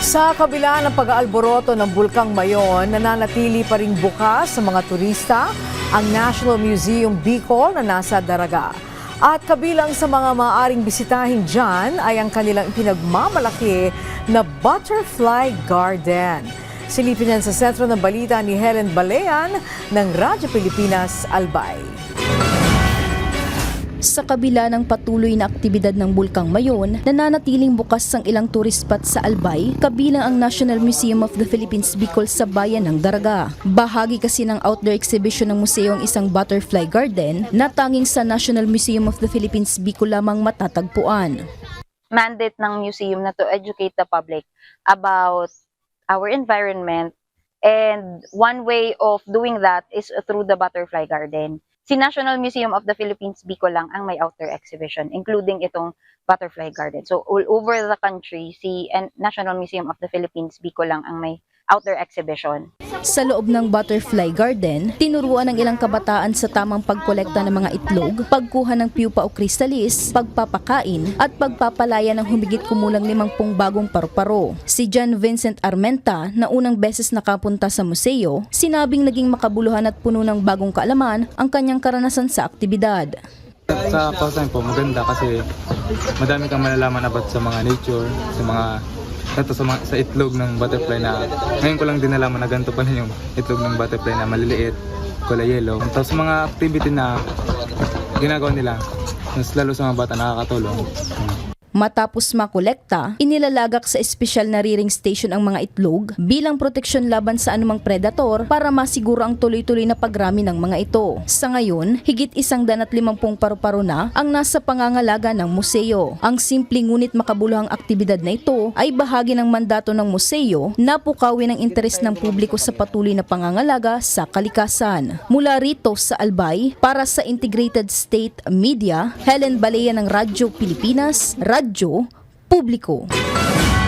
Sa kabila ng pag-aalboroto ng Bulkang Mayon, nananatili pa ring bukas sa mga turista ang National Museum Bicol na nasa Daraga. At kabilang sa mga maaaring bisitahin dyan ay ang kanilang pinagmamalaki na Butterfly Garden. Silipin yan sa sentro ng balita ni Helen Balean ng Radyo Pilipinas Albay. Sa kabila ng patuloy na aktibidad ng Bulkang Mayon, nananatiling bukas ang ilang tourist spot sa Albay, kabilang ang National Museum of the Philippines Bicol sa bayan ng Daraga. Bahagi kasi ng outdoor exhibition ng museo ang isang butterfly garden na tanging sa National Museum of the Philippines Bicol lamang matatagpuan. Mandate ng museum na to educate the public about our environment, and one way of doing that is through the butterfly garden. Si National Museum of the Philippines Bicol lang ang may outdoor exhibition, including itong butterfly garden. So all over the country, si National Museum of the Philippines Bicol lang ang may outdoor exhibition. Sa loob ng butterfly garden, tinuruan ng ilang kabataan sa tamang pagkolekta ng mga itlog, pagkuha ng pupa o chrysalis, pagpapakain at pagpapalaya ng humigit kumulang 50 bagong paru-paro. Si John Vincent Armenta, na unang beses nakapunta sa museo, sinabing naging makabuluhan at puno ng bagong kaalaman ang kanyang karanasan sa aktibidad. Sa pausahan po, maganda kasi madami kang malalaman about sa mga nature, sa itlog ng butterfly na ngayon ko lang din nalaman na ganito pala yung itlog ng butterfly na maliliit, kulay yellow. Tapos sa mga activity na ginagawa nila, mas lalo sa mga bata nakakatulong. Matapos makolekta, inilalagak sa espesyal na rearing station ang mga itlog bilang proteksyon laban sa anumang predator para masiguro ang tuloy-tuloy na pagrami ng mga ito. Sa ngayon, higit 150 paru-paro na ang nasa pangangalaga ng museo. Ang simple ngunit makabuluhang aktibidad na ito ay bahagi ng mandato ng museo na pukawin ang interes ng publiko sa patuloy na pangangalaga sa kalikasan. Mula rito sa Albay, para sa Integrated State Media, Helen Balean ng Radyo Pilipinas, Radyo Publiko.